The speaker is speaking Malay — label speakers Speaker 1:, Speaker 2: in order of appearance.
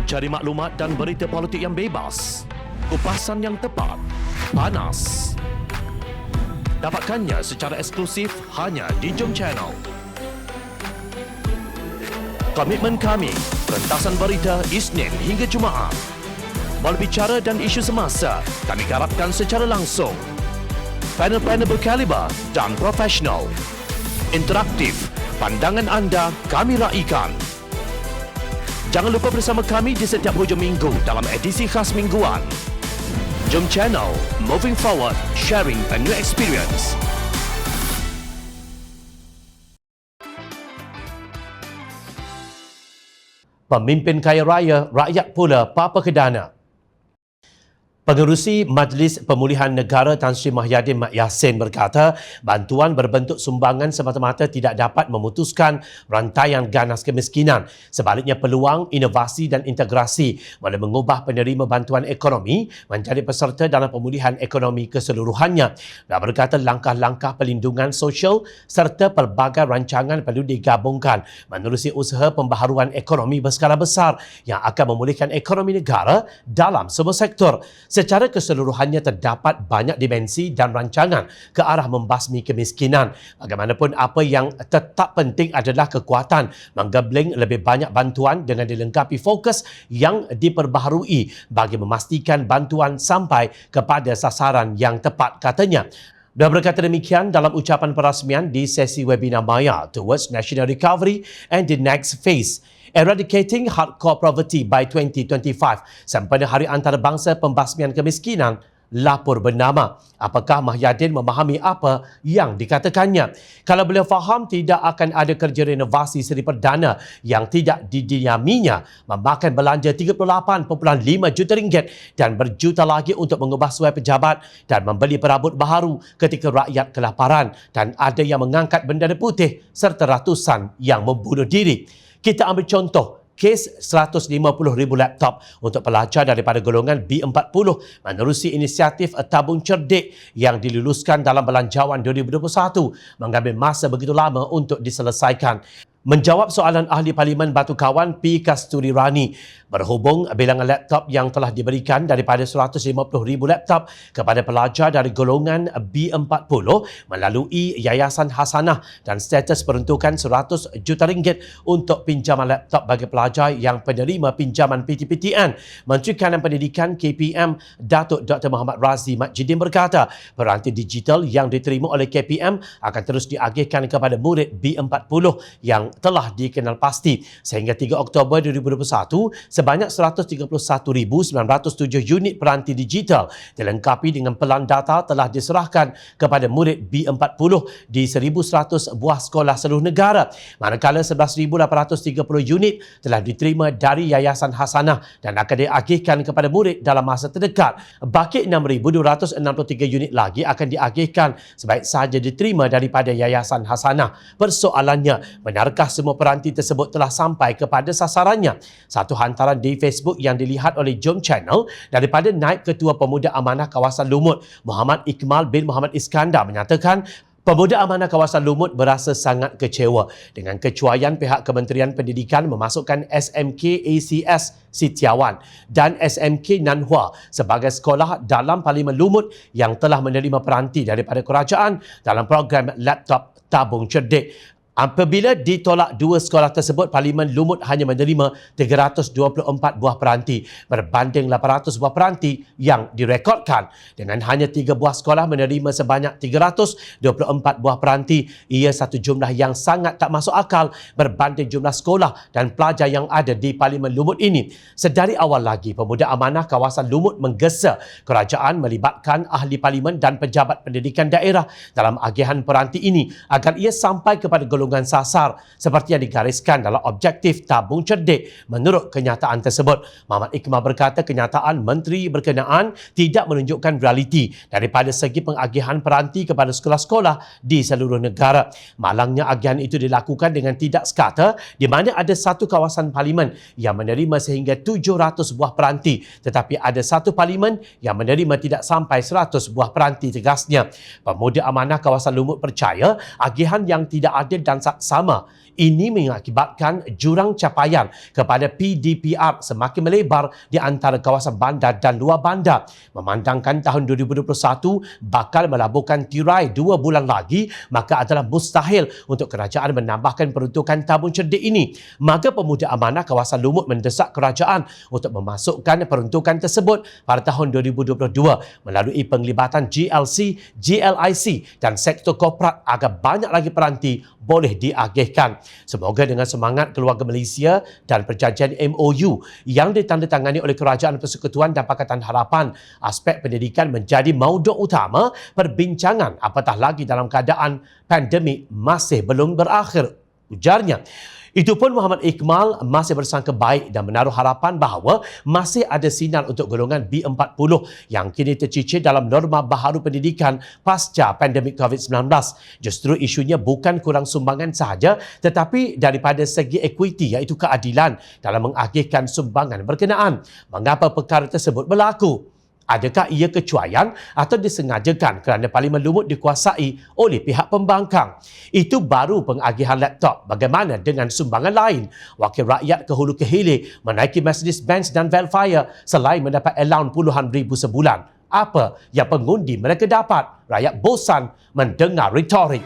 Speaker 1: Cari maklumat dan berita politik yang bebas, kupasan yang tepat, panas. Dapatkannya secara eksklusif hanya di Jom Channel. Komitmen kami, pentasan berita Isnin hingga Jumaat. Berbicara dan isu semasa, kami garapkan secara langsung. Panel-panel berkaliber dan profesional. Interaktif, pandangan anda kami raikan. Jangan lupa bersama kami di setiap hujung minggu dalam edisi khas mingguan. Jom Channel, moving forward, sharing a new experience. Pemimpin kaya raya, rakyat pula papa kedana. Pengerusi Majlis Pemulihan Negara Tan Sri Mahyadin Mat Yassin berkata, bantuan berbentuk sumbangan semata-mata tidak dapat memutuskan rantaian ganas kemiskinan. Sebaliknya, peluang, inovasi dan integrasi boleh mengubah penerima bantuan ekonomi menjadi peserta dalam pemulihan ekonomi keseluruhannya. Dia berkata, langkah-langkah pelindungan sosial serta pelbagai rancangan perlu digabungkan menerusi usaha pembaharuan ekonomi berskala besar yang akan memulihkan ekonomi negara dalam semua sektor. Secara keseluruhannya terdapat banyak dimensi dan rancangan ke arah membasmi kemiskinan. Bagaimanapun, apa yang tetap penting adalah kekuatan menggabling lebih banyak bantuan dengan dilengkapi fokus yang diperbaharui bagi memastikan bantuan sampai kepada sasaran yang tepat, katanya. Dia berkata demikian dalam ucapan perasmian di sesi webinar Maya Towards National Recovery and the Next Phase, Eradicating Hardcore Poverty by 2025, sempena Hari Antarabangsa Pembasmian Kemiskinan lapor bernama. Apakah Mahyadin memahami apa yang dikatakannya? Kalau beliau faham, tidak akan ada kerja renovasi seri perdana yang tidak didiaminya memakan belanja 38.5 juta ringgit dan berjuta lagi untuk mengubah suai pejabat dan membeli perabot baharu ketika rakyat kelaparan, dan ada yang mengangkat bendera putih serta ratusan yang membunuh diri. Kita ambil contoh kes 150,000 laptop untuk pelajar daripada golongan B40 menerusi inisiatif Tabung Cerdik yang diluluskan dalam Belanjawan 2021 mengambil masa begitu lama untuk diselesaikan. Menjawab soalan Ahli Parlimen Batu Kawan P. Kasturi Rani berhubung bilangan laptop yang telah diberikan daripada 150,000 laptop kepada pelajar dari golongan B40 melalui Yayasan Hasanah dan status peruntukan 100 juta ringgit untuk pinjaman laptop bagi pelajar yang penerima pinjaman PTPTN. Menteri Kanan Pendidikan KPM Datuk Dr. Muhammad Razli Majidin berkata, peranti digital yang diterima oleh KPM akan terus diagihkan kepada murid B40 yang telah dikenal pasti. Sehingga 3 Oktober 2021, sebanyak 131,907 unit peranti digital dilengkapi dengan pelan data telah diserahkan kepada murid B40 di 1,100 buah sekolah seluruh negara. Manakala 11,830 unit telah diterima dari Yayasan Hasanah dan akan diagihkan kepada murid dalam masa terdekat. Baki 6,263 unit lagi akan diagihkan sebaik sahaja diterima daripada Yayasan Hasanah. Persoalannya, benarkah semua peranti tersebut telah sampai kepada sasarannya? Satu hantaran di Facebook yang dilihat oleh Jom Channel daripada Naib Ketua Pemuda Amanah Kawasan Lumut Muhammad Iqmal bin Muhammad Iskandar menyatakan, Pemuda Amanah Kawasan Lumut berasa sangat kecewa dengan kecuaian pihak Kementerian Pendidikan memasukkan SMK ACS Sitiawan dan SMK Nanhua sebagai sekolah dalam Parlimen Lumut yang telah menerima peranti daripada kerajaan dalam program laptop tabung cerdik. Apabila ditolak dua sekolah tersebut, Parlimen Lumut hanya menerima 324 buah peranti berbanding 800 buah peranti yang direkodkan. Dengan hanya 3 buah sekolah menerima sebanyak 324 buah peranti, ia satu jumlah yang sangat tak masuk akal berbanding jumlah sekolah dan pelajar yang ada di Parlimen Lumut ini. Sedari awal lagi, Pemuda Amanah Kawasan Lumut menggesa kerajaan melibatkan ahli parlimen dan pejabat pendidikan daerah dalam agihan peranti ini agar ia sampai kepada golongan sasar seperti yang digariskan dalam objektif tabung cerdik. Menurut kenyataan tersebut, Muhammad Iqmal berkata kenyataan menteri berkenaan tidak menunjukkan realiti daripada segi pengagihan peranti kepada sekolah-sekolah di seluruh negara. Malangnya agihan itu dilakukan dengan tidak sekata, di mana ada satu kawasan parlimen yang menerima sehingga 700 buah peranti, tetapi ada satu parlimen yang menerima tidak sampai 100 buah peranti, tegasnya. Pemuda Amanah Kawasan Lumut percaya agihan yang tidak adil dan saksama Ini mengakibatkan jurang capaian kepada PDPR semakin melebar di antara kawasan bandar dan luar bandar. Memandangkan tahun 2021 bakal melabuhkan tirai 2 bulan lagi, maka adalah mustahil untuk kerajaan menambahkan peruntukan tabung cerdik ini. Maka Pemuda Amanah Kawasan Lumut mendesak kerajaan untuk memasukkan peruntukan tersebut pada tahun 2022 melalui penglibatan GLC, GLIC dan sektor korporat agar banyak lagi peranti boleh diagihkan. Semoga dengan semangat keluarga Malaysia dan perjanjian MOU yang ditandatangani oleh Kerajaan Persekutuan dan Pakatan Harapan, aspek pendidikan menjadi mauduk utama perbincangan, apatah lagi dalam keadaan pandemik masih belum berakhir, ujarnya. Itu pun Muhammad Iqmal masih bersangka baik dan menaruh harapan bahawa masih ada sinar untuk golongan B40 yang kini tercicir dalam norma baharu pendidikan pasca pandemik COVID-19. Justru isunya bukan kurang sumbangan sahaja tetapi daripada segi equity iaitu keadilan dalam mengagihkan sumbangan berkenaan. Mengapa perkara tersebut berlaku? Adakah ia kecuaian atau disengajakan kerana Parlimen Lumut dikuasai oleh pihak pembangkang? Itu baru pengagihan laptop. Bagaimana dengan sumbangan lain? Wakil rakyat ke hulu ke hilir menaiki Mercedes-Benz dan Velfire selain mendapat allowance puluhan ribu sebulan. Apa yang pengundi mereka dapat? Rakyat bosan mendengar retorik.